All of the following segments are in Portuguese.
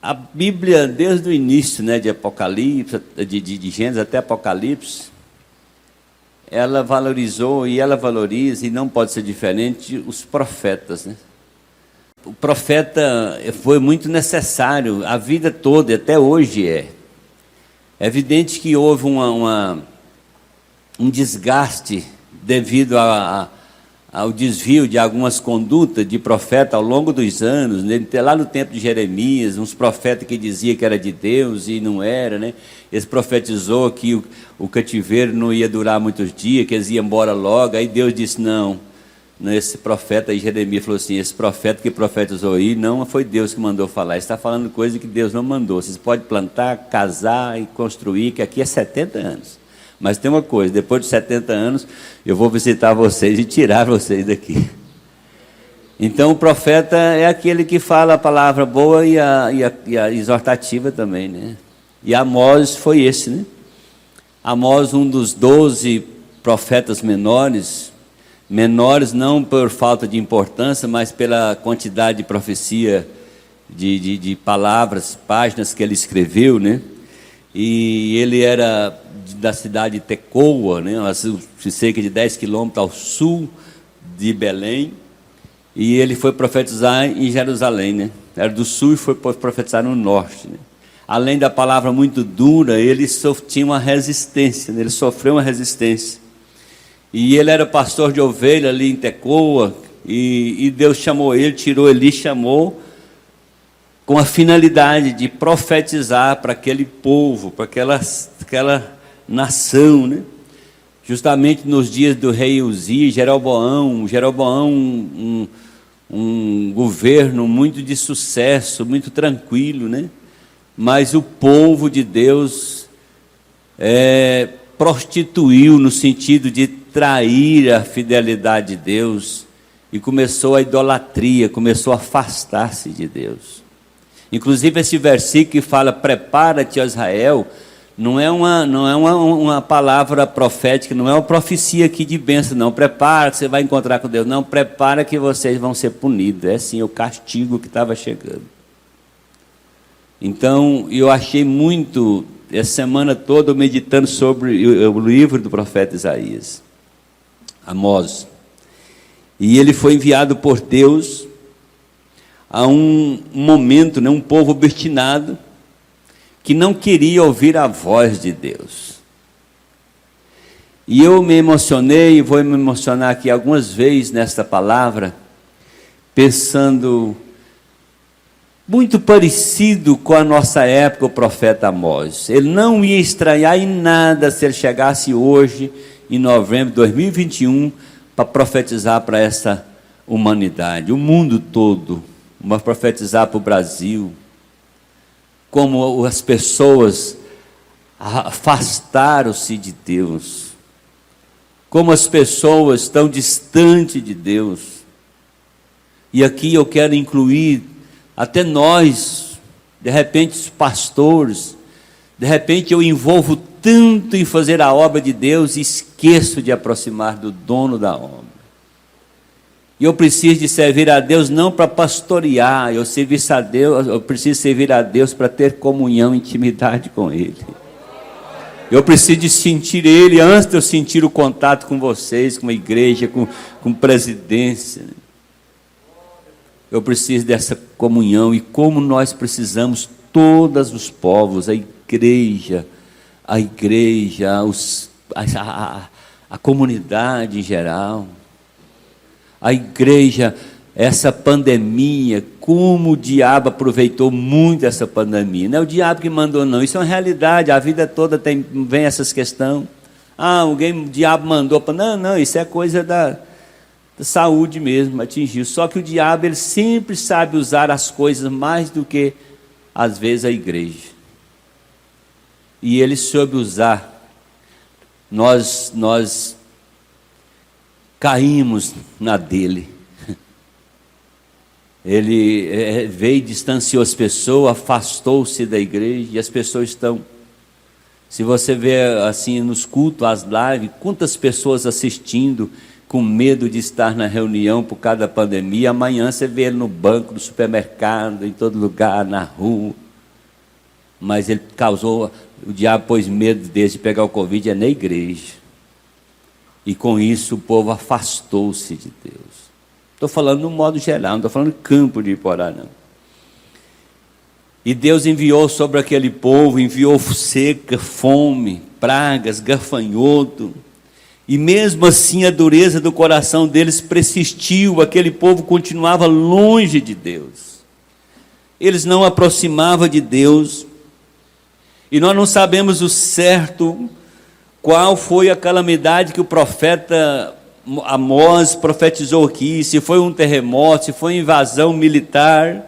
A Bíblia, desde o início, né, de Apocalipse, de Gênesis até Apocalipse, ela valorizou e ela valoriza, e não pode ser diferente, os profetas, né? O profeta foi muito necessário, a vida toda, e até hoje é. É evidente que houve um desgaste devido ao desvio de algumas condutas de profeta ao longo dos anos, né? Lá no tempo de Jeremias, uns profetas que diziam que era de Deus e não era, né? Eles profetizou que o cativeiro não ia durar muitos dias, que eles iam embora logo. Aí Deus disse, não, esse profeta aí, Jeremias falou assim, esse profeta que profetizou aí, não foi Deus que mandou falar, ele está falando coisa que Deus não mandou. Vocês podem plantar, casar e construir, que aqui é 70 anos. Mas tem uma coisa, depois de 70 anos, eu vou visitar vocês e tirar vocês daqui. Então, o profeta é aquele que fala a palavra boa e a exortativa também, né? E Amós foi esse, né? Amós, um dos 12 profetas menores não por falta de importância, mas pela quantidade de profecia, de palavras, páginas que ele escreveu, né? E ele era da cidade de Tecoa, né, cerca de 10 quilômetros ao sul de Belém, e ele foi profetizar em Jerusalém, né? Era do sul e foi profetizar no norte, né? Além da palavra muito dura, ele tinha uma resistência, né? Ele sofreu uma resistência, e ele era pastor de ovelha ali em Tecoa, e Deus chamou ele, tirou ele, chamou com a finalidade de profetizar para aquele povo, para aquela nação, né? Justamente nos dias do rei Uzias, Jeroboão, um governo muito de sucesso, muito tranquilo, né? Mas o povo de Deus prostituiu no sentido de trair a fidelidade de Deus, e começou a idolatria, começou a afastar-se de Deus. Inclusive esse versículo que fala, prepara-te, ó Israel, não é uma palavra profética, não é uma profecia aqui de bênção, não. Prepara que você vai encontrar com Deus. Não, prepara que vocês vão ser punidos. É sim o castigo que estava chegando. Então, eu achei muito, essa semana toda, meditando sobre o livro do profeta Isaías, Amós. E ele foi enviado por Deus a um momento, né, um povo obstinado, que não queria ouvir a voz de Deus. E eu me emocionei, e vou me emocionar aqui algumas vezes nesta palavra, pensando, muito parecido com a nossa época, o profeta Amós. Ele não ia estranhar em nada se ele chegasse hoje, em novembro de 2021, para profetizar para essa humanidade, o mundo todo, mas profetizar para o Brasil, como as pessoas afastaram-se de Deus, como as pessoas estão distantes de Deus. E aqui eu quero incluir até nós, de repente os pastores, de repente eu envolvo tanto em fazer a obra de Deus e esqueço de aproximar do dono da obra. E eu preciso de servir a Deus não para pastorear, eu preciso servir a Deus para ter comunhão, intimidade com Ele. Eu preciso de sentir Ele antes de eu sentir o contato com vocês, com a igreja, com presidência. Eu preciso dessa comunhão, e como nós precisamos, todos os povos, a igreja, a comunidade em geral. A igreja, essa pandemia, como o diabo aproveitou muito essa pandemia. Não é o diabo que mandou, não. Isso é uma realidade, a vida toda vem essas questões. O diabo mandou. Não, isso é coisa da saúde mesmo, atingiu. Só que o diabo, ele sempre sabe usar as coisas mais do que, às vezes, a igreja. E ele soube usar. Nós caímos na dele. Ele veio e distanciou as pessoas, afastou-se da igreja, e as pessoas estão, se você vê assim nos cultos, as lives, quantas pessoas assistindo, com medo de estar na reunião por causa da pandemia. Amanhã você vê ele no banco do supermercado, em todo lugar, na rua. mas ele causou, o diabo pôs medo deles de pegar o Covid, é na igreja. E com isso o povo afastou-se de Deus. Estou falando no modo geral, não estou falando campo de Iporá, não. E Deus enviou sobre aquele povo, enviou seca, fome, pragas, gafanhoto. E mesmo assim a dureza do coração deles persistiu, aquele povo continuava longe de Deus. Eles não aproximavam de Deus. E nós não sabemos o certo qual foi a calamidade que o profeta Amós profetizou aqui, se foi um terremoto, se foi invasão militar,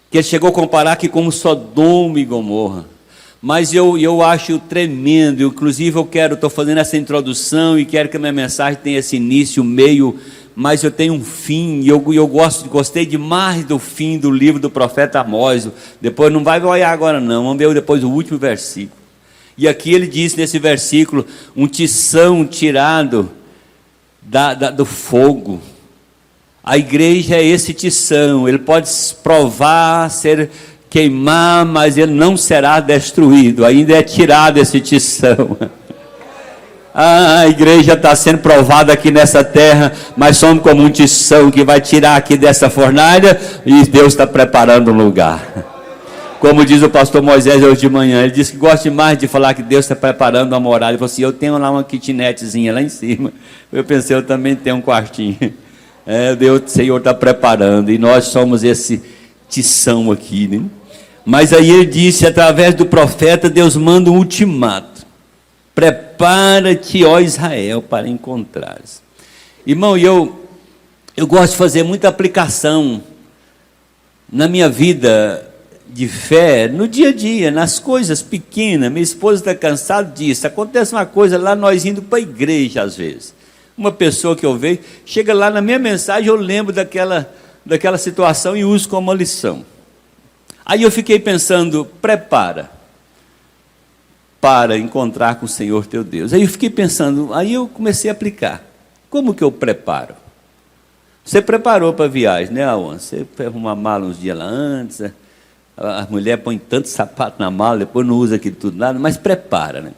que ele chegou a comparar aqui como Sodoma e Gomorra. Mas eu acho tremendo, inclusive estou fazendo essa introdução e quero que a minha mensagem tenha esse início, meio, mas eu tenho um fim, e eu gostei demais do fim do livro do profeta Amós. Depois não vai olhar agora não, vamos ver depois o último versículo. E aqui ele diz nesse versículo, um tição tirado do fogo. A igreja é esse tição, ele pode provar, queimar, mas ele não será destruído, ainda é tirado esse tição. A igreja está sendo provada aqui nessa terra, mas somos como um tição que vai tirar aqui dessa fornalha, e Deus está preparando um lugar. Como diz o pastor Moisés hoje de manhã, ele disse que gosta demais de falar que Deus está preparando uma morada. Ele falou assim, eu tenho lá uma kitnetzinha lá em cima. Eu pensei, eu também tenho um quartinho. Deus, o Senhor está preparando, e nós somos esse tição aqui, né? Mas aí ele disse, através do profeta, Deus manda um ultimato. Prepara-te, ó Israel, para encontrares. Irmão, eu gosto de fazer muita aplicação na minha vida de fé, no dia a dia, nas coisas pequenas. Minha esposa está cansada disso. Acontece uma coisa lá, nós indo para a igreja às vezes. Uma pessoa que eu vejo, chega lá na minha mensagem, eu lembro daquela situação e uso como lição. Aí eu fiquei pensando, prepara para encontrar com o Senhor teu Deus. Aí eu fiquei pensando, aí eu comecei a aplicar. Como que eu preparo? Você preparou para a viagem, né, Aon? Você arruma uma mala uns dias lá antes, né? A mulher põe tanto sapato na mala, depois não usa aquilo tudo nada, mas prepara, né?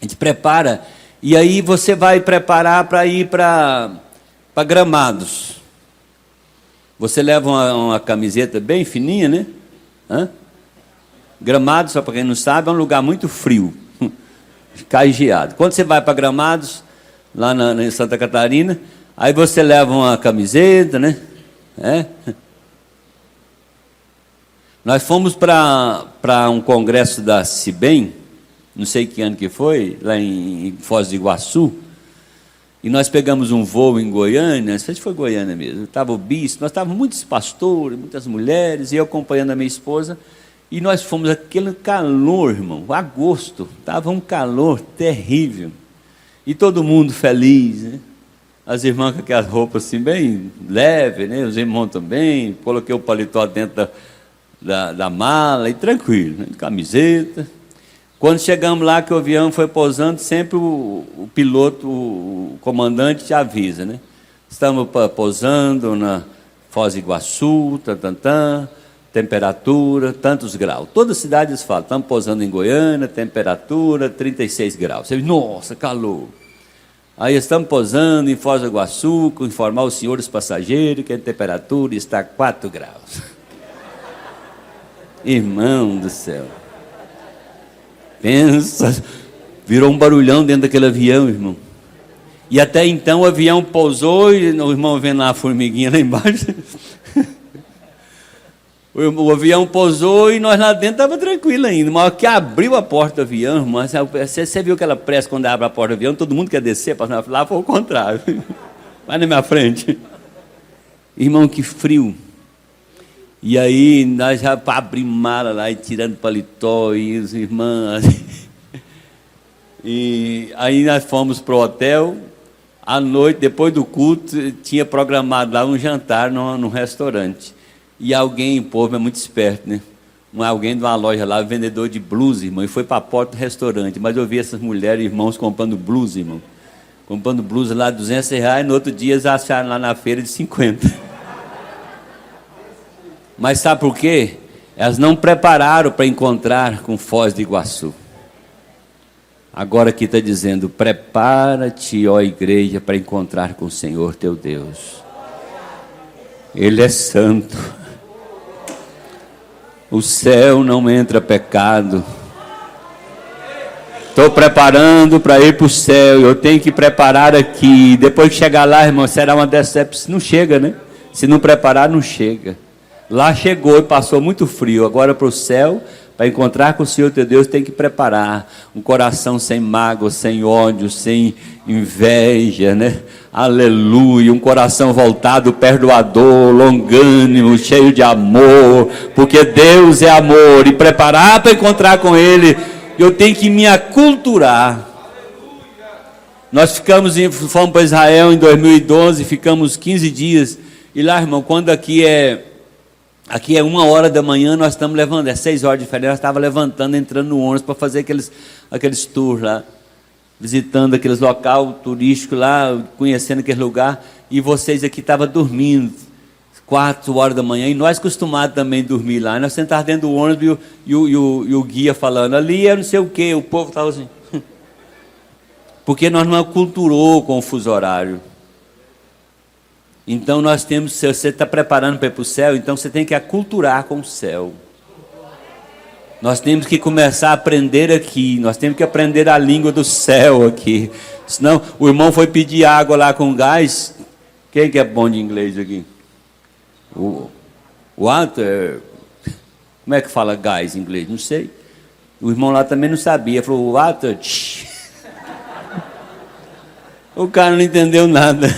A gente prepara, e aí você vai preparar para ir para Gramados. Você leva uma camiseta bem fininha, né? Gramados, só para quem não sabe, é um lugar muito frio, cai geado. Quando você vai para Gramados, lá em Santa Catarina, aí você leva uma camiseta, né? Nós fomos para um congresso da CIBEM, não sei que ano que foi, lá em Foz do Iguaçu, e nós pegamos um voo em Goiânia, não sei se foi Goiânia mesmo, estava o bispo, nós estávamos muitos pastores, muitas mulheres, e eu acompanhando a minha esposa, e nós fomos aquele calor, irmão, agosto, estava um calor terrível, e todo mundo feliz, né? As irmãs com aquelas roupas assim, bem leves, né? Os irmãos também, coloquei o paletó dentro da mala, e tranquilo, né? Camiseta. Quando chegamos lá, que o avião foi pousando, sempre o piloto, o comandante te avisa, né? Estamos pousando na Foz do Iguaçu, temperatura, tantos graus. Todas as cidades falam, estamos pousando em Goiânia, temperatura 36 graus. Você diz, nossa, calor. Aí estamos pousando em Foz do Iguaçu, informar os senhores passageiros que a temperatura está 4 graus. Irmão do céu. Pensa, virou um barulhão dentro daquele avião, irmão. E até então o avião pousou e o irmão vendo lá a formiguinha lá embaixo. O avião pousou e nós lá dentro estava tranquilo ainda. Mas que abriu a porta do avião, irmão, você viu aquela pressa quando abre a porta do avião, todo mundo quer descer, lá foi o contrário. Vai na minha frente. Irmão, que frio. E aí nós já abrimos mala lá e tirando paletó e os irmãos. E aí nós fomos para o hotel. À noite, depois do culto, tinha programado lá um jantar num restaurante. E alguém, o povo é muito esperto, né? Alguém de uma loja lá, vendedor de blusa, irmão, e foi para a porta do restaurante. Mas eu vi essas mulheres, irmãos, comprando blusa, irmão. Comprando blusa lá de R$200, no outro dia eles acharam lá na feira de 50. Mas sabe por quê? Elas não prepararam para encontrar com Foz do Iguaçu. Agora aqui está dizendo: prepara-te, ó igreja, para encontrar com o Senhor teu Deus. Ele é santo. O céu não entra pecado. Estou preparando para ir para o céu. Eu tenho que preparar aqui. Depois que chegar lá, irmão, será uma decepção. Não chega, né? Se não preparar, não chega. Lá chegou e passou muito frio. Agora para o céu, para encontrar com o Senhor teu Deus, tem que preparar um coração sem mágoa, sem ódio, sem inveja, né? Aleluia, um coração voltado, perdoador, longânimo, cheio de amor, porque Deus é amor. E preparar para encontrar com Ele, eu tenho que me aculturar. Nós fomos para Israel em 2012, ficamos 15 dias, e lá, irmão, quando aqui é 1h da manhã, nós estamos levantando, é 6 horas de diferença, nós estávamos levantando, entrando no ônibus para fazer aqueles tours lá, visitando aqueles local turístico lá, conhecendo aquele lugar, e vocês aqui estavam dormindo, 4 horas da manhã, e nós acostumados também a dormir lá, e nós sentávamos dentro do ônibus, e o guia falando, ali é não sei o quê, o povo estava assim, porque nós não aculturou com o fuso horário. Então nós temos, se você está preparando para ir para o céu, então você tem que aculturar com o céu. Nós temos que começar a aprender aqui, nós temos que aprender a língua do céu aqui. Senão, o irmão foi pedir água lá com gás. Quem que é bom de inglês aqui? O water, como é que fala gás em inglês? Não sei. O irmão lá também não sabia, falou water. O cara não entendeu nada.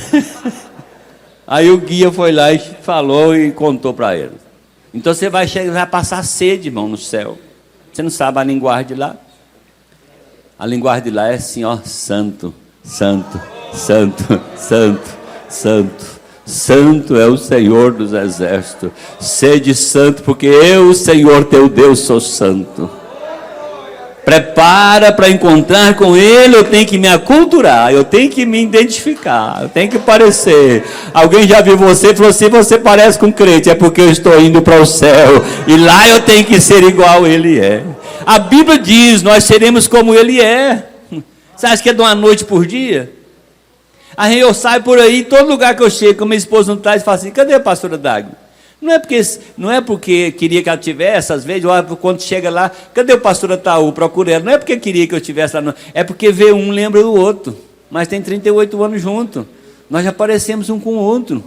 Aí o guia foi lá e falou e contou para ele. Então você vai passar sede, irmão, no céu. Você não sabe a linguagem de lá? A linguagem de lá é assim, ó, santo, santo, santo, santo, santo. Santo é o Senhor dos exércitos. Sede santo, porque eu, Senhor teu Deus, sou santo. Prepara para encontrar com Ele, eu tenho que me aculturar, eu tenho que me identificar, eu tenho que parecer. Alguém já viu você e falou assim, você parece com um crente, é porque eu estou indo para o céu, e lá eu tenho que ser igual Ele é. A Bíblia diz, nós seremos como Ele é. Você acha que é de uma noite por dia? Aí eu saio por aí, todo lugar que eu chego, com minha esposa não traz, e falo assim, cadê a pastora Dagmar? Não é porque queria que ela tivesse, às vezes, quando chega lá, cadê o pastor Ataú? Procura ela. Não é porque queria que eu tivesse lá, não. É porque vê um, lembra do outro. Mas tem 38 anos junto. Nós já parecemos um com o outro.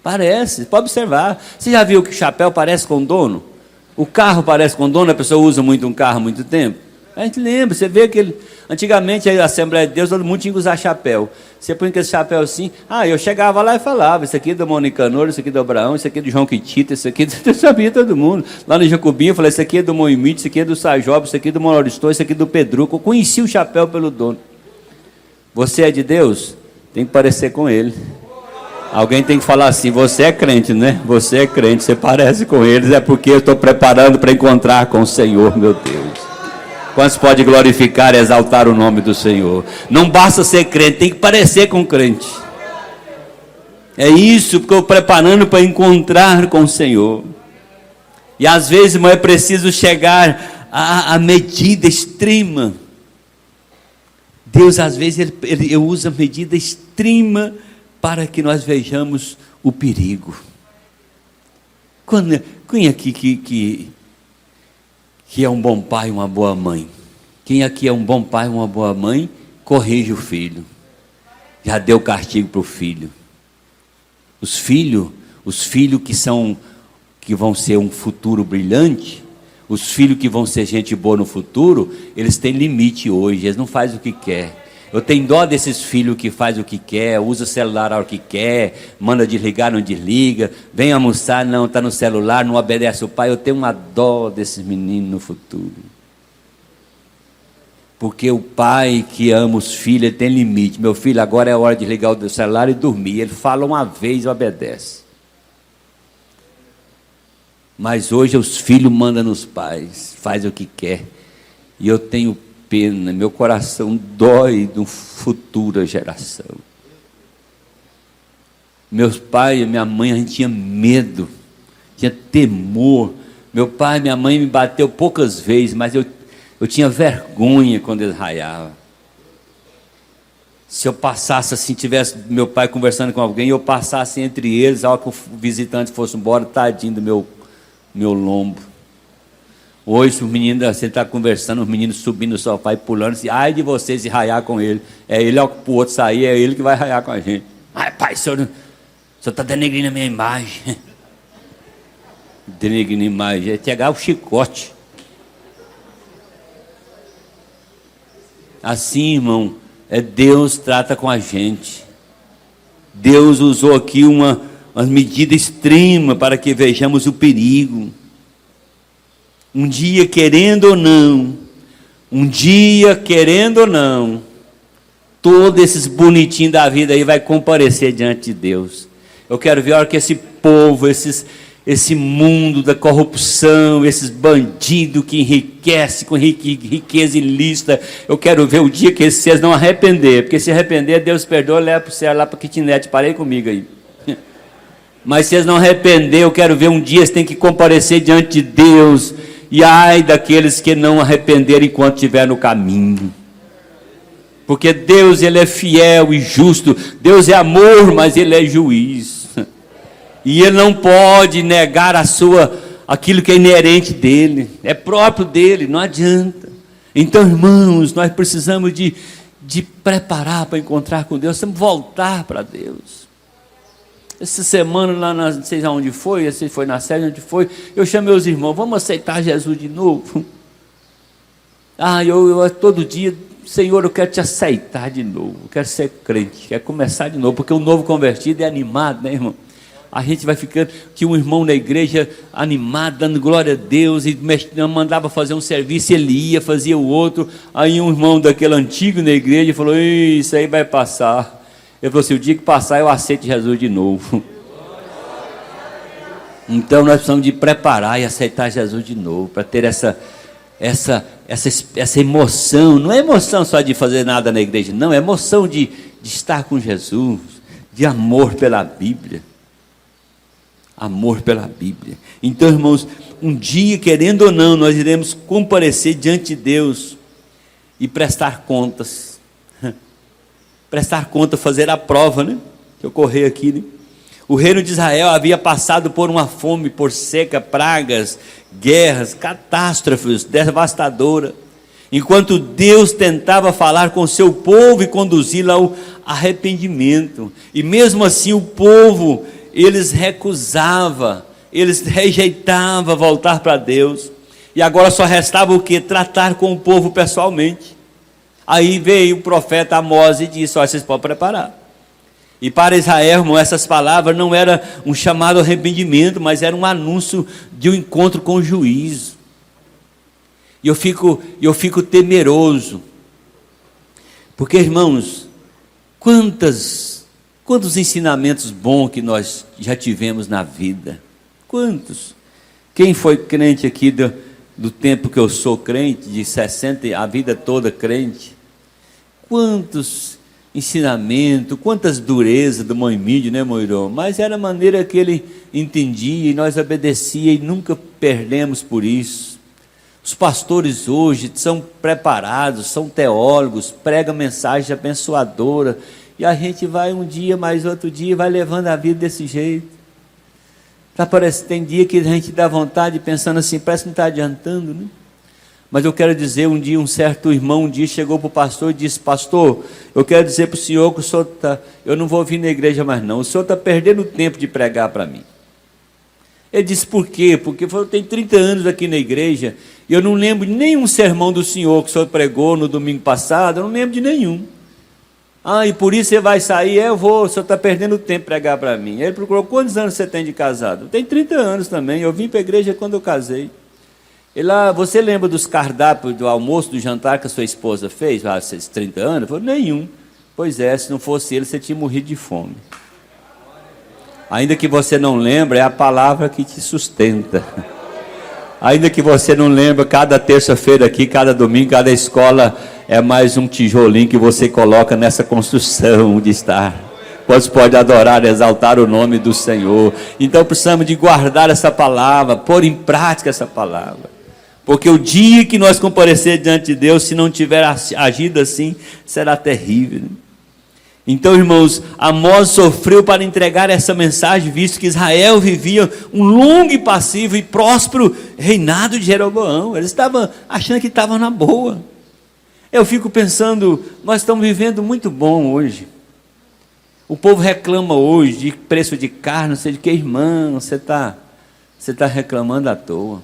Parece, pode observar. Você já viu que o chapéu parece com o dono? O carro parece com o dono, a pessoa usa muito um carro há muito tempo. A gente lembra, você vê que antigamente a Assembleia de Deus, todo mundo tinha que usar chapéu. Você põe aquele chapéu assim, eu chegava lá e falava, isso aqui é do Monicanor, isso aqui é do Abraão, isso aqui é do João Quitita, isso aqui eu sabia todo mundo. Lá no Jacobinho eu falei, isso aqui é do Moimite, isso aqui é do Sajob, isso aqui é do Monoristor, isso aqui é do Pedruco. Eu conheci o chapéu pelo dono. Você é de Deus? Tem que parecer com ele. Alguém tem que falar assim, você é crente, né? Você é crente, você parece com eles, é porque eu estou preparando para encontrar com o Senhor, meu Deus. Quantos pode glorificar e exaltar o nome do Senhor? Não basta ser crente, tem que parecer com crente. É isso que eu estou preparando para encontrar com o Senhor. E às vezes, irmão, é preciso chegar à medida extrema. Deus, às vezes, ele usa medida extrema para que nós vejamos o perigo. Quem aqui que é um bom pai, uma boa mãe? Quem aqui é um bom pai, uma boa mãe, corrige o filho. Já deu castigo para o filho. Os filhos que vão ser um futuro brilhante, os filhos que vão ser gente boa no futuro, eles têm limite hoje, eles não fazem o que quer. Eu tenho dó desses filhos que fazem o que quer, usa o celular a hora que quer, manda desligar, não desliga, vem almoçar, não, está no celular, não obedece o pai. Eu tenho uma dó desses meninos no futuro. Porque o pai que ama os filhos, ele tem limite. Meu filho, agora é a hora de ligar o celular e dormir. Ele fala uma vez e obedece. Mas hoje os filhos mandam nos pais, faz o que quer. E eu tenho pena, meu coração dói de uma futura geração. Meus pais e minha mãe, a gente tinha medo, tinha temor. Meu pai e minha mãe me bateu poucas vezes, mas eu tinha vergonha quando eles raiavam. Se eu passasse assim, tivesse meu pai conversando com alguém, e eu passasse entre eles, a hora que o visitante fosse embora, tadinho do meu lombo. Hoje, os meninos, você está conversando, os meninos subindo no sofá e pulando, assim, ai de vocês se raiar com ele. É ele, ao o outro sair, é ele que vai raiar com a gente. Ai, pai, o senhor está denegrindo a minha imagem. Denegrindo a imagem, é pegar o chicote. Assim, irmão, Deus trata com a gente. Deus usou aqui uma medida extrema para que vejamos o perigo. Um dia, querendo ou não, todos esses bonitinhos da vida aí vai comparecer diante de Deus. Eu quero ver a hora que esse povo, esse mundo da corrupção, esses bandidos que enriquecem com riqueza ilícita, eu quero ver o dia que vocês não arrepender, porque se arrepender, Deus perdoa, leva para o céu, lá para a kitnet, parei comigo aí. Mas se eles não arrepender, eu quero ver um dia eles têm que comparecer diante de Deus, e ai daqueles que não arrependerem enquanto estiver no caminho. Porque Deus, Ele é fiel e justo, Deus é amor, mas Ele é juiz. E Ele não pode negar aquilo que é inerente dEle, é próprio dEle, não adianta. Então, irmãos, nós precisamos de preparar para encontrar com Deus, precisamos voltar para Deus. Essa semana, lá não sei aonde foi, se foi na sede, onde foi, eu chamei os irmãos, vamos aceitar Jesus de novo? Eu todo dia, Senhor, eu quero te aceitar de novo, eu quero ser crente, quero começar de novo, porque o novo convertido é animado, né, irmão? A gente vai ficando, tinha um irmão na igreja animado, dando glória a Deus, e mandava fazer um serviço, ele ia, fazia o outro, aí um irmão daquele antigo na igreja falou, isso aí vai passar. Ele falou assim, o dia que passar eu aceito Jesus de novo. Então nós precisamos de preparar e aceitar Jesus de novo, para ter essa emoção, não é emoção só de fazer nada na igreja, não, é emoção de estar com Jesus, de amor pela Bíblia. Amor pela Bíblia. Então, irmãos, um dia, querendo ou não, nós iremos comparecer diante de Deus e prestar contas. Prestar conta, fazer a prova, né? Que ocorreu aqui, né? O reino de Israel havia passado por uma fome, por seca, pragas, guerras, catástrofes devastadoras, enquanto Deus tentava falar com o seu povo e conduzi-lo ao arrependimento. E mesmo assim o povo, eles recusavam, eles rejeitavam voltar para Deus. E agora só restava o quê? Tratar com o povo pessoalmente. Aí veio o profeta Amós e disse, olha, vocês podem preparar. E para Israel, irmão, essas palavras não era um chamado ao arrependimento, mas era um anúncio de um encontro com o juízo. E eu fico temeroso, porque, irmãos, quantos ensinamentos bons que nós já tivemos na vida, quantos? Quem foi crente aqui do tempo que eu sou crente, de 60, a vida toda crente, quantos ensinamentos, quantas durezas do Moimídio, né, Moirão? Mas era a maneira que ele entendia e nós obedecia e nunca perdemos por isso. Os pastores hoje são preparados, são teólogos, pregam mensagem abençoadora, e a gente vai um dia, mais outro dia, vai levando a vida desse jeito. Tem dia que a gente dá vontade, pensando assim, parece que não está adiantando, né? Mas eu quero dizer, um dia um certo irmão chegou para o pastor e disse, pastor, eu quero dizer para o senhor que eu não vou vir na igreja mais não, o senhor está perdendo tempo de pregar para mim. Ele disse, por quê? Porque eu tenho 30 anos aqui na igreja, e eu não lembro de nenhum sermão do senhor que o senhor pregou no domingo passado, eu não lembro de nenhum. E por isso você vai sair? Eu vou, o senhor está perdendo tempo de pregar para mim. Ele procurou, quantos anos você tem de casado? Eu tenho 30 anos também, eu vim para a igreja quando eu casei. Você lembra dos cardápios do almoço, do jantar que a sua esposa fez, há 30 anos? Eu falei, nenhum. Pois é, se não fosse ele, você tinha morrido de fome. Ainda que você não lembre, é a palavra que te sustenta. Ainda que você não lembre, cada terça-feira aqui, cada domingo, cada escola, é mais um tijolinho que você coloca nessa construção de estar. Quantos podem adorar e exaltar o nome do Senhor? Então precisamos de guardar essa palavra, pôr em prática essa palavra. Porque o dia que nós comparecer diante de Deus, se não tiver agido assim, será terrível. Então, irmãos, Amós sofreu para entregar essa mensagem, visto que Israel vivia um longo e passivo e próspero reinado de Jeroboão. Eles estavam achando que estavam na boa. Eu fico pensando, nós estamos vivendo muito bom hoje. O povo reclama hoje de preço de carne, não sei de que, irmão, você tá reclamando à toa.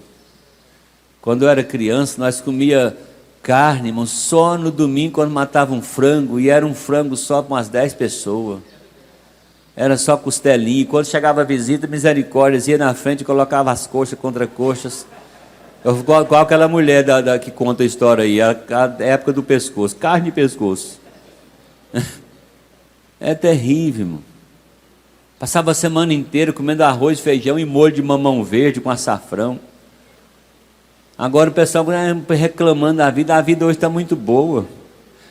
Quando eu era criança, nós comia carne, irmão, só no domingo quando matava um frango, e era um frango só para umas 10 pessoas. Era só costelinha, e quando chegava a visita, misericórdia, ia na frente e colocava as coxas contra coxas. Igual aquela mulher que conta a história aí, a época do pescoço, carne e pescoço. É terrível, irmão. Passava a semana inteira comendo arroz, feijão e molho de mamão verde com açafrão. Agora o pessoal reclamando da vida. A vida hoje está muito boa.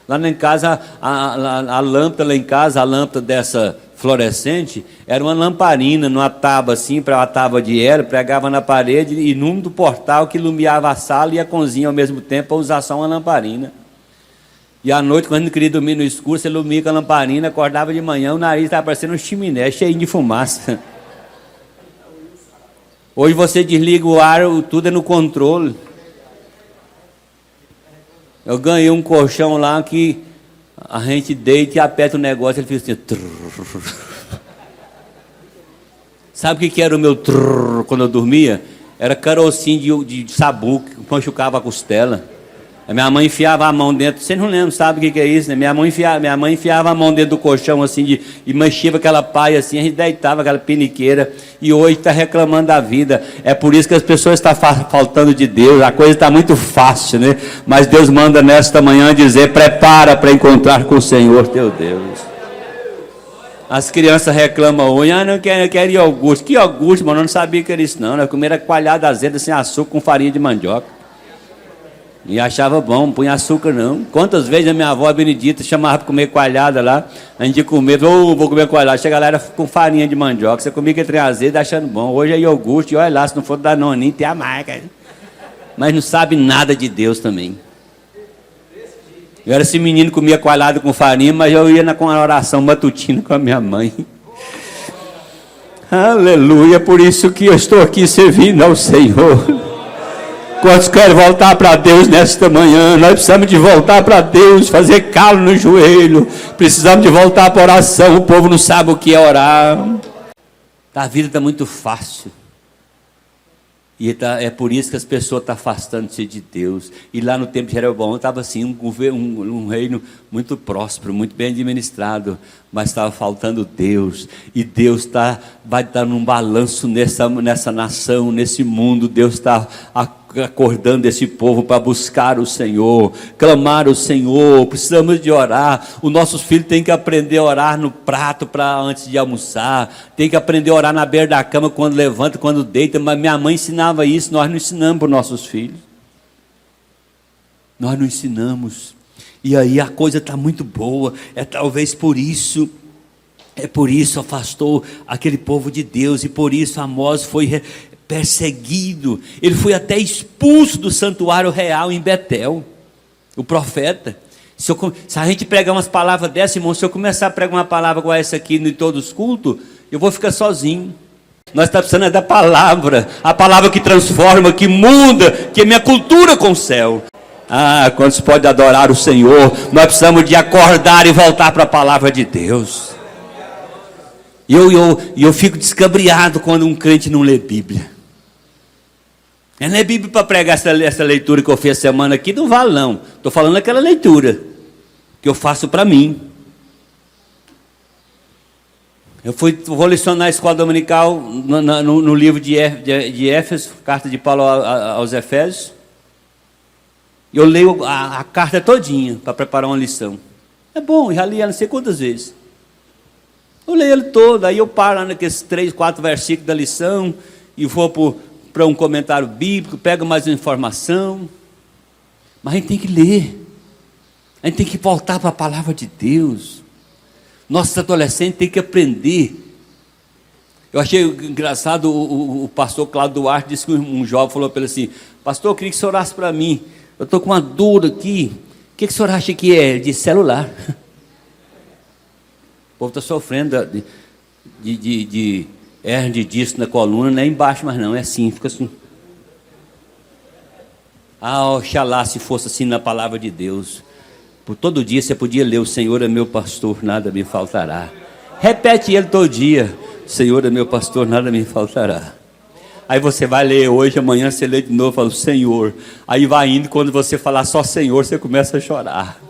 Lá em casa, a lâmpada lá em casa, a lâmpada dessa fluorescente, era uma lamparina, numa tábua assim, para uma tábua de ela, pregava na parede, e num do portal que iluminava a sala e a cozinha ao mesmo tempo, para usar só uma lamparina. E à noite, quando não queria dormir no escuro, você ilumina com a lamparina, acordava de manhã, o nariz estava parecendo um chiminé, cheio de fumaça. Hoje você desliga o ar, tudo é no controle. Eu ganhei um colchão lá que a gente deita e aperta o negócio, ele fica assim. Trrr. Sabe o que era o meu trrr quando eu dormia? Era carocinho de sabugo que machucava a costela. A minha mãe enfiava a mão dentro, vocês não lembram, sabe o que é isso, né? Minha mãe enfiava a mão dentro do colchão assim, e mexia aquela paia assim, a gente deitava aquela piniqueira, e hoje está reclamando da vida. É por isso que as pessoas estão faltando de Deus, a coisa está muito fácil, né? Mas Deus manda nesta manhã dizer, prepara para encontrar com o Senhor teu Deus. As crianças reclamam hoje, não quero iogurte. Que iogurte, mano? Eu não sabia que era isso não, né? Comer coalhada azeda sem açúcar com farinha de mandioca. E achava bom, não punha açúcar não. Quantas vezes a minha avó Benedita chamava para comer coalhada lá, a gente ia comer, vou comer coalhada, chega lá, era com farinha de mandioca, você comia que trem azedo achando bom. Hoje é iogurte, e olha lá, se não for da Danoninho, tem a marca. Mas não sabe nada de Deus também. Eu era esse menino que comia coalhada com farinha, mas eu ia com a oração matutina com a minha mãe. Aleluia, por isso que eu estou aqui servindo ao Senhor. Quantos querem voltar para Deus nesta manhã? Nós precisamos de voltar para Deus, fazer calo no joelho. Precisamos de voltar para a oração. O povo não sabe o que é orar. A vida está muito fácil. E é por isso que as pessoas estão afastando-se de Deus. E lá no tempo de Jeroboão estava assim, um reino muito próspero, muito bem administrado, mas estava faltando Deus. E Deus vai estar num balanço nessa nação, nesse mundo. Deus está acordando esse povo para buscar o Senhor, clamar o Senhor. Precisamos de orar. Os nossos filhos têm que aprender a orar no prato antes de almoçar, tem que aprender a orar na beira da cama, quando levanta, quando deita. Mas minha mãe ensinava isso, nós não ensinamos para os nossos filhos, nós não ensinamos. E aí a coisa está muito boa, talvez por isso afastou aquele povo de Deus, e por isso Amós foi perseguido, ele foi até expulso do santuário real em Betel, o profeta. Se a gente pregar umas palavras dessas, irmão, se eu começar a pregar uma palavra igual essa aqui em todos os cultos, eu vou ficar sozinho. Nós estamos precisando da palavra, a palavra que transforma, que muda, que é minha cultura com o céu. Quando se pode adorar o Senhor, nós precisamos de acordar e voltar para a palavra de Deus. E eu fico descabriado quando um crente não lê Bíblia. Não é Bíblia para pregar essa leitura que eu fiz a semana aqui, não vale não. Estou falando aquela leitura que eu faço para mim. Eu vou lecionar na escola dominical no livro de Éfeso, carta de Paulo aos Efésios. Eu leio a carta todinha para preparar uma lição. É bom, já li ela não sei quantas vezes. Eu leio ele todo, aí eu paro naqueles 3, 4 versículos da lição e vou para um comentário bíblico, pego mais uma informação. Mas a gente tem que ler, a gente tem que voltar para a palavra de Deus. Nossos adolescentes têm que aprender. Eu achei engraçado, o pastor Cláudio Duarte disse que um jovem falou para ele assim: pastor, eu queria que o senhor orasse para mim, eu estou com uma dor aqui, o que o senhor acha que é? Ele disse: celular. O povo está sofrendo de hernia de disco na coluna, não é embaixo, mas não, é assim, fica assim. Ah, oxalá se fosse assim na palavra de Deus. Por todo dia você podia ler: o Senhor é meu pastor, nada me faltará. Repete ele todo dia: o Senhor é meu pastor, nada me faltará. Aí você vai ler hoje, amanhã você lê de novo, fala: o Senhor. Aí vai indo, quando você falar só Senhor, você começa a chorar.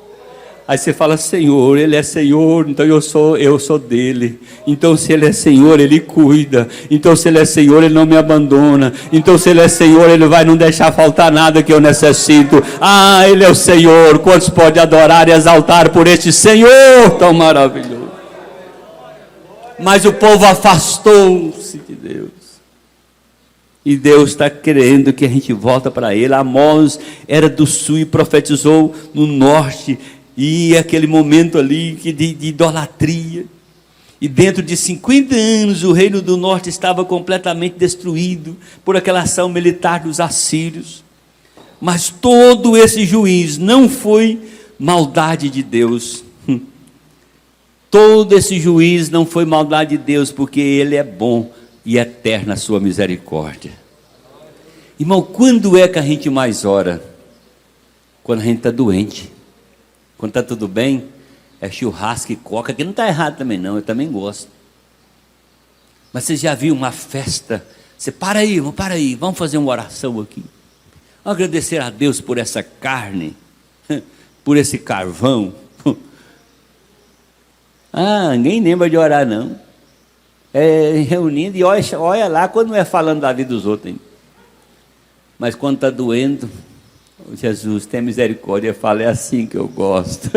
Aí você fala: Senhor, Ele é Senhor, então eu sou dele. Então se Ele é Senhor, Ele cuida. Então se Ele é Senhor, Ele não me abandona. Então se Ele é Senhor, Ele vai não deixar faltar nada que eu necessito. Ah, Ele é o Senhor. Quantos podem adorar e exaltar por este Senhor tão maravilhoso? Mas o povo afastou-se de Deus. E Deus está querendo que a gente volte para Ele. Amós era do sul e profetizou no norte. E aquele momento ali de idolatria. E dentro de 50 anos o reino do norte estava completamente destruído por aquela ação militar dos assírios. Mas todo esse juízo não foi maldade de Deus. Todo esse juízo não foi maldade de Deus, porque Ele é bom e eterna a sua misericórdia. Irmão, quando é que a gente mais ora? Quando a gente está doente. Quando está tudo bem, é churrasco e coca, que não está errado também não, eu também gosto. Mas você já viu uma festa? Você para aí, vamos fazer uma oração aqui. Vamos agradecer a Deus por essa carne, por esse carvão. Ah, ninguém lembra de orar não. É reunindo e olha lá quando não é falando da vida dos outros. Hein? Mas quando está doendo, Jesus, tem misericórdia, fala: é assim que eu gosto.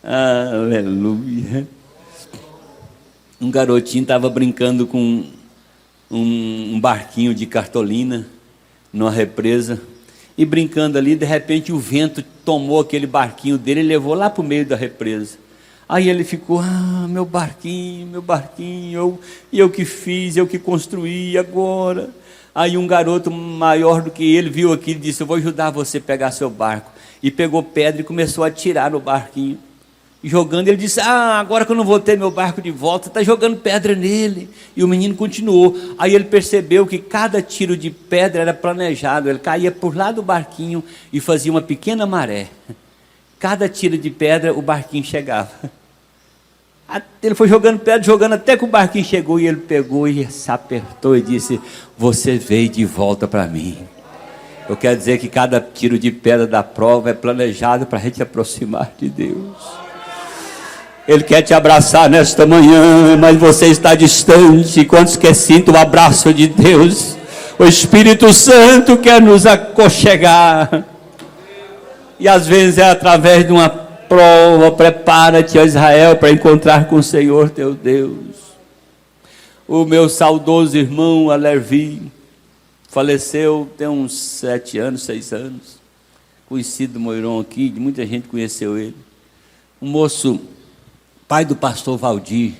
Aleluia. Um garotinho estava brincando com um barquinho de cartolina numa represa, e brincando ali, de repente o vento tomou aquele barquinho dele e levou lá para o meio da represa. Aí ele ficou: meu barquinho, eu que fiz, eu que construí agora. Aí um garoto maior do que ele viu aquilo e disse: eu vou ajudar você a pegar seu barco. E pegou pedra e começou a atirar no barquinho. E jogando, ele disse: agora que eu não vou ter meu barco de volta, está jogando pedra nele. E o menino continuou. Aí ele percebeu que cada tiro de pedra era planejado. Ele caía por lá do barquinho e fazia uma pequena maré. Cada tiro de pedra, o barquinho chegava. Ele foi jogando pedra, jogando, até que o barquinho chegou, e ele pegou e se apertou e disse: você veio de volta para mim. Eu quero dizer que cada tiro de pedra da prova é planejado para a gente aproximar de Deus. Ele quer te abraçar nesta manhã, mas você está distante. Quantos que sintam o abraço de Deus? O Espírito Santo quer nos aconchegar. E às vezes é através de uma prova. Prepara-te, ó Israel, para encontrar com o Senhor teu Deus. O meu saudoso irmão Alervi faleceu tem uns 7 anos, 6 anos. Conhecido do Moirão aqui, muita gente conheceu ele. Um moço, pai do pastor Valdir,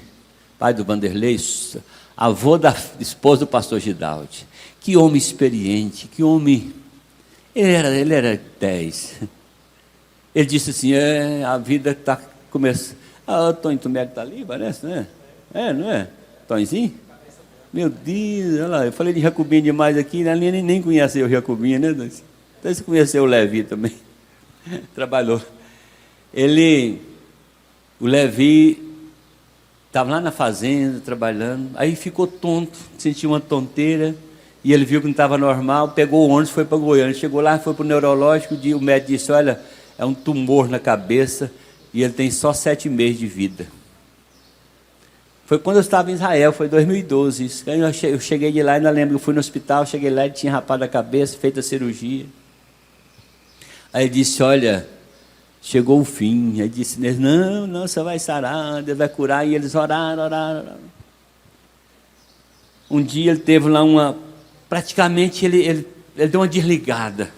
pai do Vanderlei, avô da esposa do pastor Gidaldi. Que homem experiente, que homem. Ele era 10. Ele disse assim: a vida está começando. O Tonho Tomé está ali, parece, né? Não é? Tonhozinho? Meu Deus, olha lá, eu falei de Jacobinho demais aqui, a Aline nem conheceu o Jacobinho, né? Então você conheceu o Levi também. Trabalhou. O Levi estava lá na fazenda, trabalhando, aí ficou tonto, sentiu uma tonteira, e ele viu que não estava normal, pegou o ônibus, foi para Goiânia, chegou lá, foi para o neurológico, o médico disse: olha, é um tumor na cabeça, e ele tem só 7 meses de vida. Foi quando eu estava em Israel, foi 2012, isso. Eu cheguei de lá, ainda lembro, eu fui no hospital, cheguei lá, ele tinha rapado a cabeça, feito a cirurgia. Aí ele disse: olha, chegou o fim. Aí disse: não, você vai sarar, Deus vai curar. E eles oraram. Um dia ele teve lá praticamente ele deu uma desligada.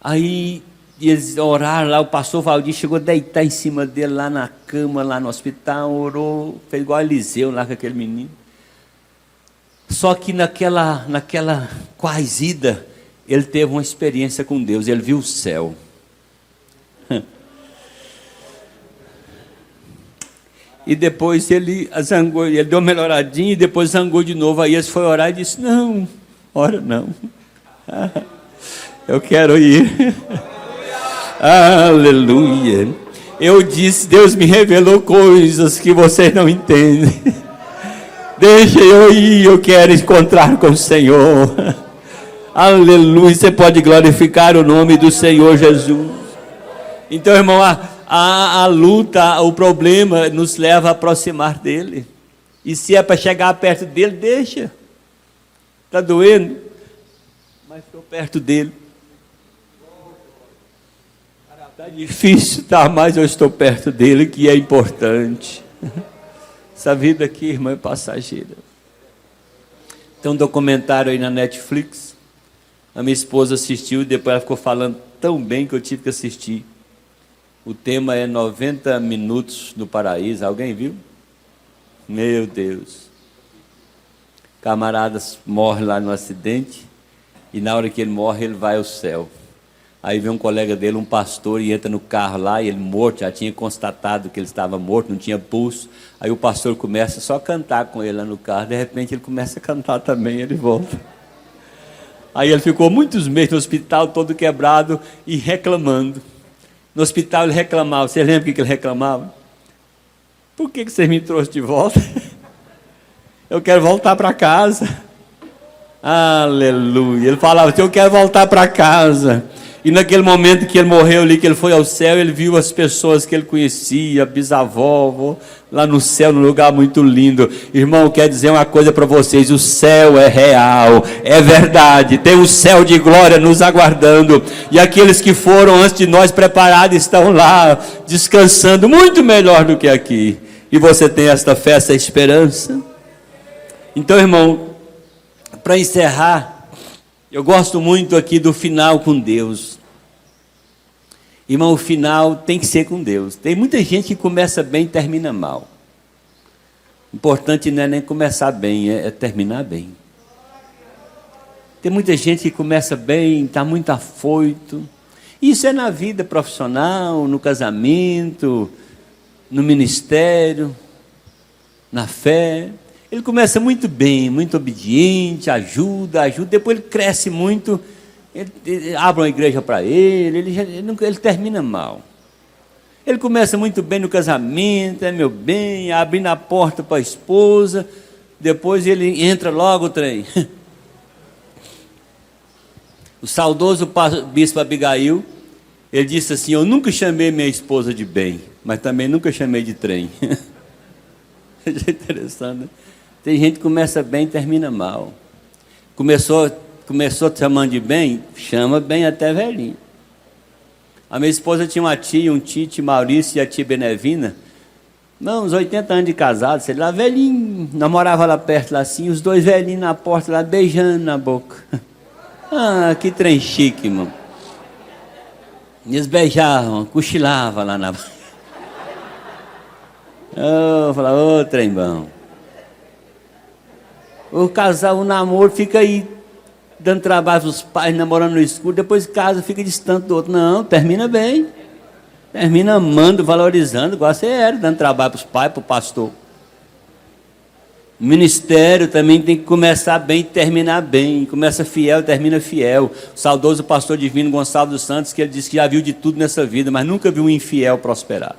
Aí E eles oraram lá, o pastor Valdir chegou a deitar em cima dele lá na cama, lá no hospital, orou, fez igual a Eliseu lá com aquele menino. Só que naquela quase ida, ele teve uma experiência com Deus, ele viu o céu. E depois ele zangou, ele deu uma melhoradinha e depois zangou de novo. Aí ele foi orar e disse: não, ora não. Eu quero ir. Aleluia. Eu disse, Deus me revelou coisas que vocês não entendem. Deixa eu ir, eu quero encontrar com o Senhor. Aleluia. Você pode glorificar o nome do Senhor Jesus. Então, irmão, a luta, o problema nos leva a aproximar dele. E se é para chegar perto dele, deixa. Está doendo? Mas estou perto dele. Está difícil, tá, mas eu estou perto dele, que é importante. Essa vida aqui, irmão, é passageira. Tem um documentário aí na Netflix. A minha esposa assistiu e depois ela ficou falando tão bem que eu tive que assistir. O tema é 90 minutos no paraíso. Alguém viu? Meu Deus. Camaradas morre lá no acidente e na hora que ele morre, ele vai ao céu. Aí vem um colega dele, um pastor, e entra no carro lá, e ele morto, já tinha constatado que ele estava morto, não tinha pulso. Aí o pastor começa só a cantar com ele lá no carro, de repente ele começa a cantar também, ele volta. Aí ele ficou muitos meses no hospital, todo quebrado e reclamando. No hospital ele reclamava, você lembra o que ele reclamava? Por que você me trouxe de volta? Eu quero voltar para casa. Aleluia. Ele falava, eu quero voltar para casa. E naquele momento que ele morreu ali, que ele foi ao céu, ele viu as pessoas que ele conhecia, bisavó, avó, lá no céu, num lugar muito lindo. Irmão, eu quero dizer uma coisa para vocês, o céu é real, é verdade, tem um céu de glória nos aguardando, e aqueles que foram antes de nós preparados estão lá, descansando, muito melhor do que aqui. E você tem esta fé, essa esperança? Então, irmão, para encerrar, eu gosto muito aqui do final com Deus. Irmão, o final tem que ser com Deus. Tem muita gente que começa bem e termina mal. O importante não é nem começar bem, é terminar bem. Tem muita gente que começa bem, está muito afoito. Isso é na vida profissional, no casamento, no ministério, na fé. Ele começa muito bem, muito obediente, ajuda, depois ele cresce muito, ele abre uma igreja para ele termina mal. Ele começa muito bem no casamento, meu bem, abrindo a porta para a esposa, depois ele entra logo o trem. O saudoso bispo Abigail, ele disse assim, eu nunca chamei minha esposa de bem, mas também nunca chamei de trem. É interessante, né? Tem gente que começa bem e termina mal. Começou te chamando de bem, chama bem até velhinho. A minha esposa tinha uma tia, um tio Maurício e a tia Benevina, não, uns 80 anos de casado, sei lá, velhinho, namorava lá perto, lá assim, os dois velhinhos na porta lá, beijando na boca. Ah, que trem chique, irmão. Eles beijavam, cochilavam lá na... Eu falava, ô trem bom. O casal, o namoro fica aí dando trabalho para os pais, namorando no escuro, depois casa, fica distante do outro. Não, termina bem. Termina amando, valorizando, igual você era, dando trabalho para os pais, para o pastor. O ministério também tem que começar bem e terminar bem. Começa fiel, termina fiel. O saudoso pastor divino Gonçalo dos Santos, que ele disse que já viu de tudo nessa vida, mas nunca viu um infiel prosperar.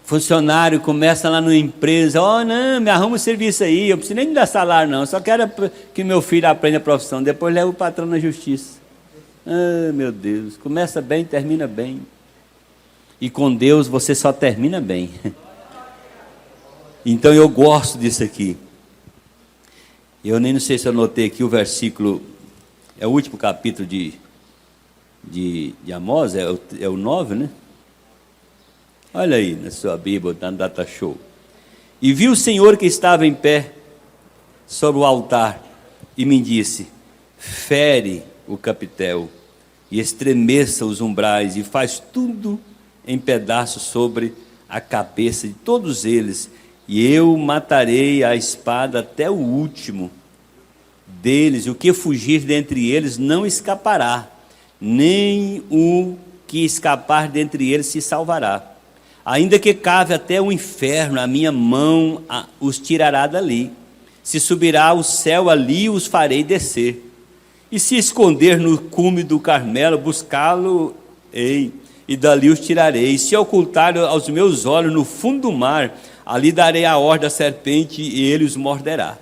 Funcionário começa lá numa empresa, não, me arruma um serviço aí, eu não preciso nem me dar salário não, só quero que meu filho aprenda a profissão, depois leva o patrão na justiça. Ah, meu Deus, começa bem, termina bem. E com Deus você só termina bem. Então eu gosto disso aqui. Eu nem não sei se eu anotei aqui o versículo, é o último capítulo de Amós, é o 9, né? Olha aí na sua Bíblia, na Data Show. E vi o Senhor que estava em pé sobre o altar e me disse, fere o capitel e estremeça os umbrais, e faz tudo em pedaços sobre a cabeça de todos eles, e eu matarei a espada até o último deles, e o que fugir dentre eles não escapará, nem o que escapar dentre eles se salvará. Ainda que cave até o inferno, a minha mão os tirará dali. Se subirá ao céu, ali os farei descer. E se esconder no cume do Carmelo, buscá-lo-ei, e dali os tirarei. E se ocultar aos meus olhos no fundo do mar, ali darei a ordem à serpente, e ele os morderá.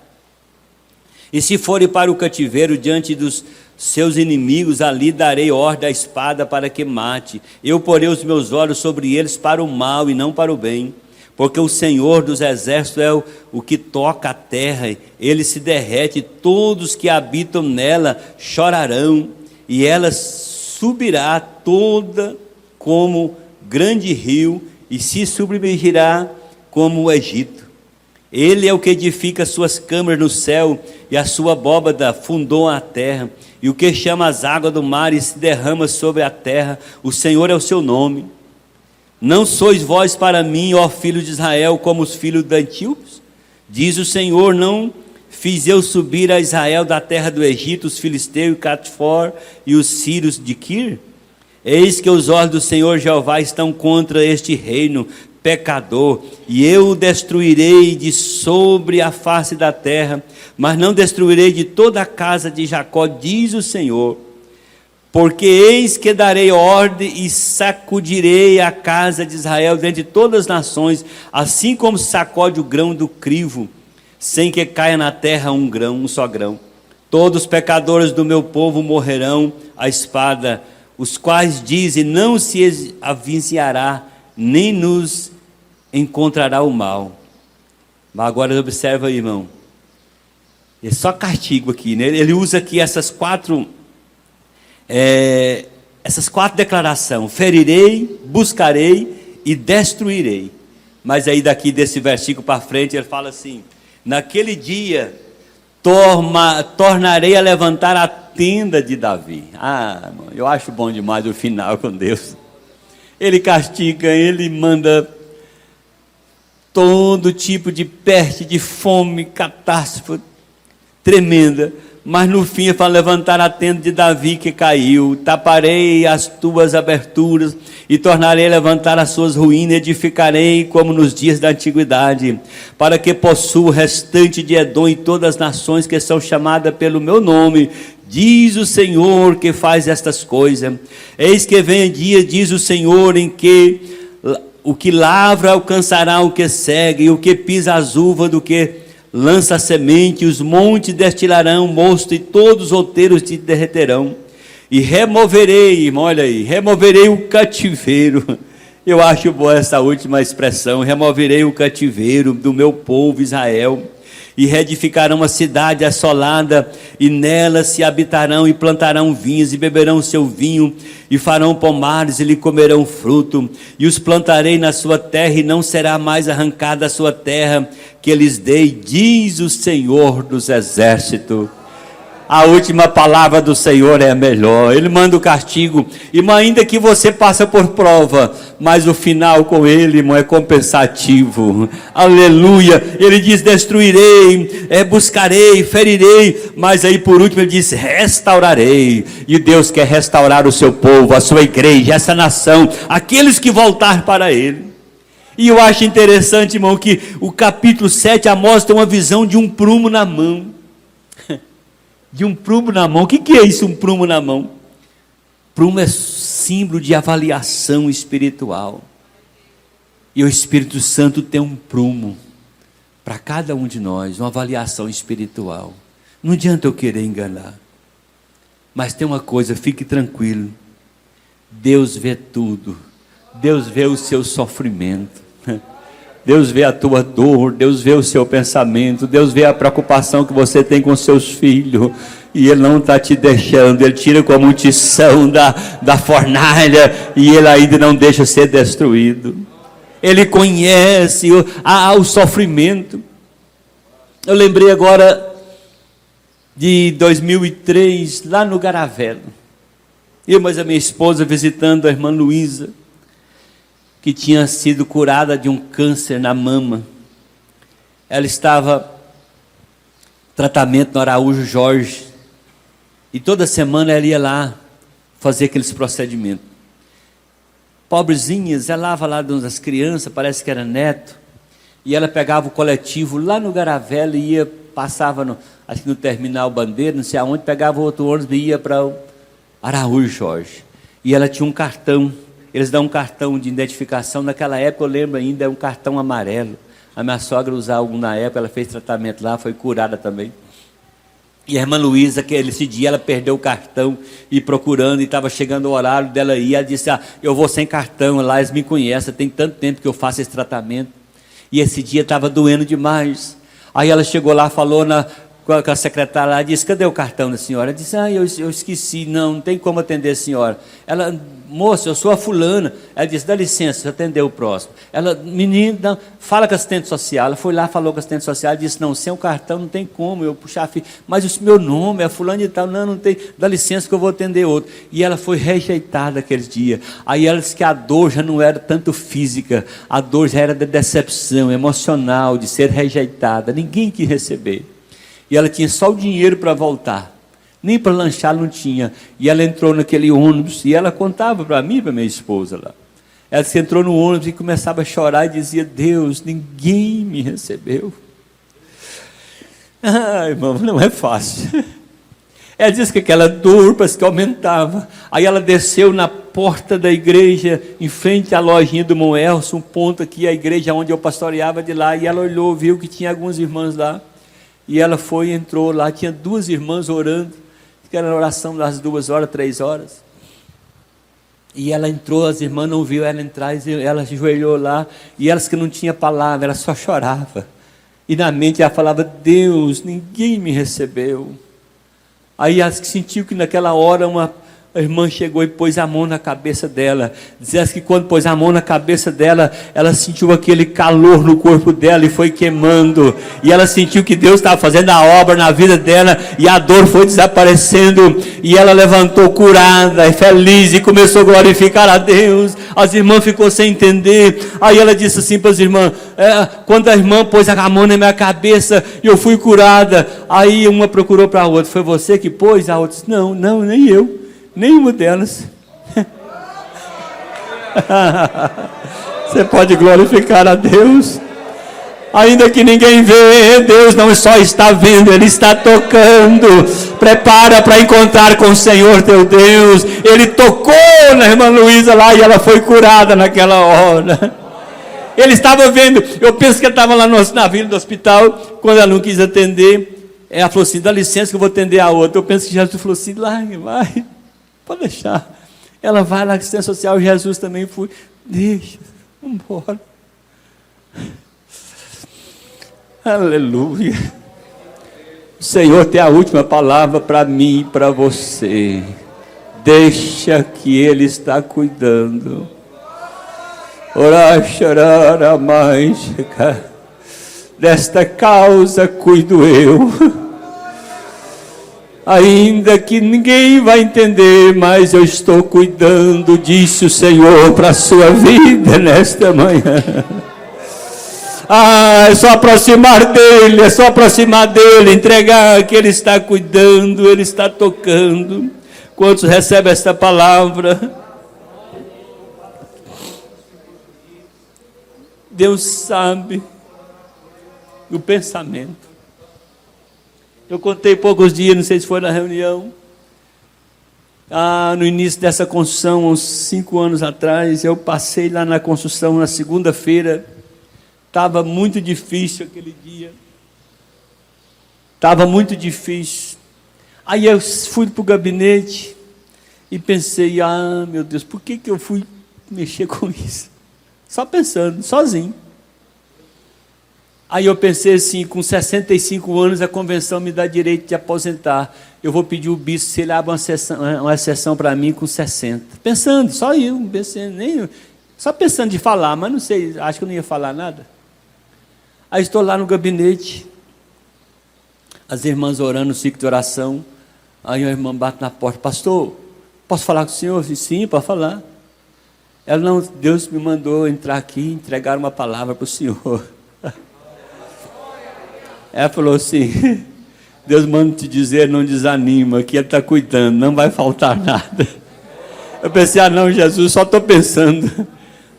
E se forem para o cativeiro diante dos seus inimigos, ali darei ordem à espada para que mate. Eu porei os meus olhos sobre eles para o mal e não para o bem. Porque o Senhor dos exércitos é o que toca a terra, ele se derrete, todos que habitam nela chorarão, e ela subirá toda como grande rio, e se submergirá como o Egito. Ele é o que edifica suas câmaras no céu, e a sua abóbada fundou a terra, e o que chama as águas do mar e se derrama sobre a terra, o Senhor é o seu nome. Não sois vós para mim, ó filhos de Israel, como os filhos de Antíocos? Diz o Senhor, não fiz eu subir a Israel da terra do Egito, os filisteus, Catfor e os sírios de Quir? Eis que os olhos do Senhor Jeová estão contra este reino pecador, e eu o destruirei de sobre a face da terra, mas não destruirei de toda a casa de Jacó, diz o Senhor. Porque eis que darei ordem e sacudirei a casa de Israel dentre todas as nações, assim como sacode o grão do crivo, sem que caia na terra um grão, um só grão. Todos os pecadores do meu povo morrerão à espada, os quais dizem, não se avizinhará, nem nos encontrará o mal. Mas agora observa aí, irmão. É só castigo aqui, né? Ele usa aqui essas quatro declarações: ferirei, buscarei e destruirei. Mas aí daqui desse versículo para frente ele fala assim: naquele dia tornarei a levantar a tenda de Davi. Eu acho bom demais o final com Deus. Ele castiga, ele manda todo tipo de peste, de fome, catástrofe tremenda, mas no fim é para levantar a tenda de Davi que caiu. Taparei as tuas aberturas e tornarei a levantar as suas ruínas, edificarei como nos dias da antiguidade, para que possua o restante de Edom e todas as nações que são chamadas pelo meu nome, diz o Senhor que faz estas coisas. Eis que vem dia, diz o Senhor, em que o que lavra alcançará o que segue, e o que pisa as uvas do que lança a semente, os montes destilarão mosto, e todos os outeiros te derreterão. E removerei, olha aí, removerei o cativeiro. Eu acho boa essa última expressão: removerei o cativeiro do meu povo Israel, e reedificarão uma cidade assolada, e nela se habitarão, e plantarão vinhos, e beberão seu vinho, e farão pomares, e lhe comerão fruto, e os plantarei na sua terra, e não será mais arrancada a sua terra, que lhes dei, diz o Senhor dos exércitos. A última palavra do Senhor é a melhor. Ele manda o castigo, irmão, ainda que você passe por prova, mas o final com ele, irmão, é compensativo. Aleluia. Ele diz: destruirei, buscarei, ferirei, mas aí por último ele diz: restaurarei. E Deus quer restaurar o seu povo, a sua igreja, essa nação, aqueles que voltar para ele. E eu acho interessante, irmão, que o capítulo 7 mostra uma visão de um prumo na mão. De um prumo na mão. O que é isso, um prumo na mão? Prumo é símbolo de avaliação espiritual. E o Espírito Santo tem um prumo para cada um de nós, uma avaliação espiritual. Não adianta eu querer enganar. Mas tem uma coisa, fique tranquilo. Deus vê tudo. Deus vê o seu sofrimento. Deus vê a tua dor, Deus vê o seu pensamento, Deus vê a preocupação que você tem com seus filhos, e Ele não está te deixando. Ele tira com a munição da fornalha, e Ele ainda não deixa ser destruído. Ele conhece o sofrimento. Eu lembrei agora de 2003, lá no Garavelo. Mas a minha esposa visitando a irmã Luísa, que tinha sido curada de um câncer na mama. Ela estava em tratamento no Araújo Jorge. E toda semana ela ia lá fazer aqueles procedimentos. Pobrezinha, zelava lá das crianças, parece que era neto. E ela pegava o coletivo lá no Garavela e ia, passava acho que no Terminal Bandeira, não sei aonde, pegava outro ônibus e ia para o Araújo Jorge. E ela tinha um cartão, eles dão um cartão de identificação, naquela época eu lembro ainda, é um cartão amarelo. A minha sogra usava algum na época, ela fez tratamento lá, foi curada também. E a irmã Luísa, que esse dia ela perdeu o cartão e procurando, e estava chegando o horário dela ir, ela disse, eu vou sem cartão, lá eles me conhecem, tem tanto tempo que eu faço esse tratamento. E esse dia estava doendo demais. Aí ela chegou lá, falou com a secretária lá, disse, cadê o cartão da senhora? Ela disse, eu esqueci, não tem como atender a senhora. Ela, moça, eu sou a fulana. Ela disse, dá licença, atendeu o próximo. Ela, menina, fala com a assistente social. Ela foi lá, falou com a assistente social, disse, não, sem o cartão não tem como, eu puxar a filha. Mas o meu nome é fulano e tal, não tem, dá licença que eu vou atender outro. E ela foi rejeitada aquele dia. Aí ela disse que a dor já não era tanto física, a dor já era de decepção emocional, de ser rejeitada, ninguém quis receber. E ela tinha só o dinheiro para voltar. Nem para lanchar não tinha. E ela entrou naquele ônibus, e ela contava para mim, para minha esposa lá. Ela se entrou no ônibus e começava a chorar e dizia, Deus, ninguém me recebeu. Irmão, não é fácil. Ela disse que aquela dor parece que aumentava. Aí ela desceu na porta da igreja, em frente à lojinha do Moelson, um ponto aqui, a igreja onde eu pastoreava de lá, e ela olhou, viu que tinha alguns irmãos lá. E ela foi e entrou lá, tinha duas irmãs orando, que era a oração das 2 horas, 3 horas. E ela entrou, as irmãs não viu ela entrar, ela se ajoelhou lá, e elas que não tinham palavra, ela só chorava. E na mente ela falava, Deus, ninguém me recebeu. Aí ela sentiu que naquela hora a irmã chegou e pôs a mão na cabeça dela. Dizia que quando pôs a mão na cabeça dela, ela sentiu aquele calor no corpo dela e foi queimando. E ela sentiu que Deus estava fazendo a obra na vida dela e a dor foi desaparecendo. E ela levantou curada e feliz e começou a glorificar a Deus. As irmãs ficou sem entender. Aí ela disse assim para as irmãs, quando a irmã pôs a mão na minha cabeça, eu fui curada. Aí uma procurou para a outra, foi você que pôs? A outra disse, não, nem eu. Nenhuma delas. Você pode glorificar a Deus. Ainda que ninguém vê, Deus não só está vendo, Ele está tocando. Prepara para encontrar com o Senhor teu Deus. Ele tocou na irmã Luísa lá e ela foi curada naquela hora. Ele estava vendo, eu penso que ele estava lá na vila do hospital, quando ela não quis atender. Ela falou assim, dá licença que eu vou atender a outra. Eu penso que Jesus falou assim, vai. Pode deixar. Ela vai lá, assistência social, Jesus também foi. Deixa, vamos embora. Aleluia. O Senhor tem a última palavra para mim e para você. Deixa que Ele está cuidando. Orar, chorar, a mais. Desta causa cuido eu. Ainda que ninguém vai entender, mas eu estou cuidando, disse o Senhor para a sua vida nesta manhã. É só aproximar dele, entregar que Ele está cuidando, Ele está tocando. Quantos recebem esta palavra? Deus sabe do pensamento. Eu contei poucos dias, não sei se foi na reunião, no início dessa construção, uns 5 anos atrás, eu passei lá na construção na segunda-feira, estava muito difícil aquele dia, estava muito difícil. Aí eu fui para o gabinete e pensei, meu Deus, por que eu fui mexer com isso? Só pensando, sozinho. Aí eu pensei assim, com 65 anos a convenção me dá direito de aposentar. Eu vou pedir o bispo se ele abre uma exceção para mim com 60. Pensando, só eu, só pensando de falar, mas não sei, acho que eu não ia falar nada. Aí estou lá no gabinete, as irmãs orando no ciclo de oração, aí a irmã bate na porta, pastor, posso falar com o senhor? Sim, pode falar. Ela, não, Deus me mandou entrar aqui e entregar uma palavra para o senhor. Ela falou assim, Deus manda te dizer, não desanima, que Ele está cuidando, não vai faltar nada. Eu pensei, não, Jesus, só estou pensando.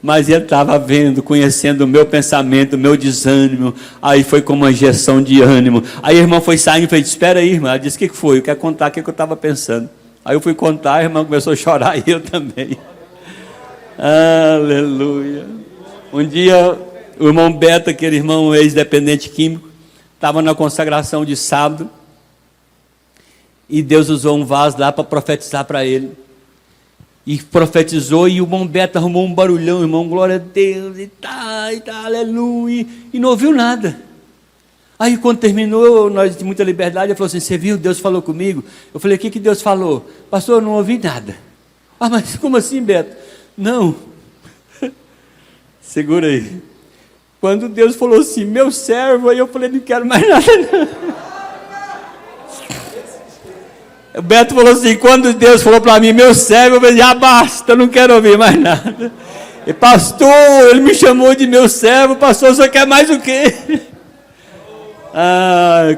Mas Ele estava vendo, conhecendo o meu pensamento, o meu desânimo. Aí foi como uma injeção de ânimo. Aí a irmã foi saindo e falei, espera aí, irmã. Ela disse, o que foi? Eu quero contar o que eu estava pensando. Aí eu fui contar, a irmã começou a chorar e eu também. Aleluia. Um dia, o irmão Beto, aquele irmão ex-dependente químico, estava na consagração de sábado. E Deus usou um vaso lá para profetizar para ele. E profetizou, e o irmão Beto arrumou um barulhão, irmão, glória a Deus, e tá, aleluia, e não ouviu nada. Aí quando terminou, nós de muita liberdade, ele falou assim, você viu, Deus falou comigo? Eu falei, o que Deus falou? Pastor, eu não ouvi nada. Ah, mas como assim, Beto? Não. Segura aí. Quando Deus falou assim, meu servo, aí eu falei, não quero mais nada não. O Beto falou assim, quando Deus falou para mim, meu servo, eu falei, já basta, eu não quero ouvir mais nada. E pastor, ele me chamou de meu servo, pastor, você quer mais o quê?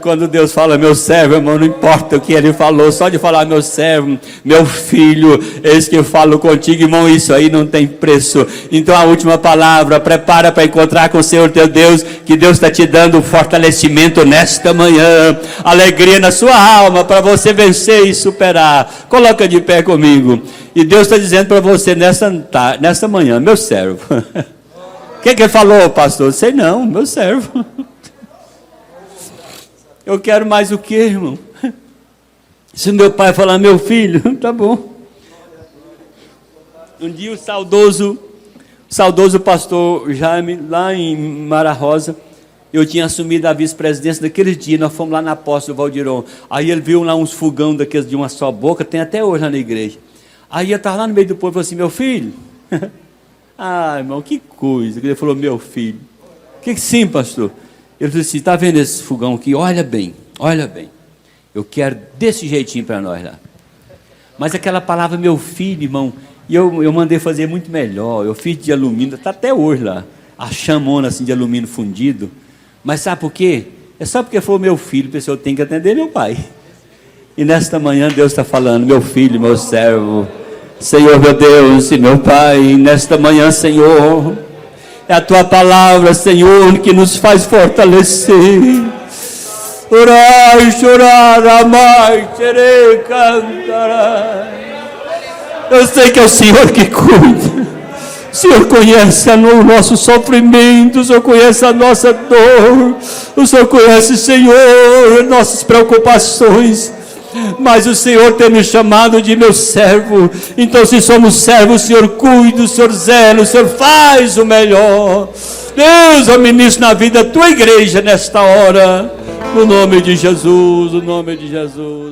Quando Deus fala meu servo, irmão, não importa o que Ele falou, só de falar meu servo, meu filho, eis que eu falo contigo, irmão, isso aí não tem preço. Então a última palavra, prepara para encontrar com o Senhor teu Deus, que Deus está te dando fortalecimento nesta manhã, alegria na sua alma, para você vencer e superar. Coloca de pé comigo, e Deus está dizendo para você nesta manhã, meu servo. O que Ele falou, pastor? Sei não, meu servo. Eu quero mais o que, irmão? Se meu pai falar, meu filho, tá bom. Um dia o saudoso pastor Jaime, lá em Mara Rosa, eu tinha assumido a vice-presidência naqueles dias, nós fomos lá na posse do Valdiron. Aí ele viu lá uns fogão daqueles de uma só boca, tem até hoje lá na igreja. Aí eu estava lá no meio do povo e falou assim, meu filho? Irmão, que coisa. Ele falou, meu filho. Que sim, pastor? Ele disse assim, está vendo esse fogão aqui? Olha bem, eu quero desse jeitinho para nós lá. Mas aquela palavra, meu filho, irmão, e eu mandei fazer muito melhor, eu fiz de alumínio, está até hoje lá, a chamona assim de alumínio fundido. Mas sabe por quê? É só porque foi meu filho, pessoal, tem que atender meu pai. E nesta manhã Deus está falando, meu filho, meu servo, Senhor meu Deus e meu Pai, nesta manhã, Senhor, é a Tua palavra, Senhor, que nos faz fortalecer. Orai, chorar, amar, querer, cantar. Eu sei que é o Senhor que cuida. O Senhor conhece o nosso sofrimento, o Senhor conhece a nossa dor, o Senhor conhece, Senhor, nossas preocupações. Mas o Senhor tem nos chamado de meu servo. Então, se somos servos, o Senhor cuida, o Senhor zela, o Senhor faz o melhor. Deus, eu ministro na vida da tua igreja nesta hora, no nome de Jesus, no nome de Jesus.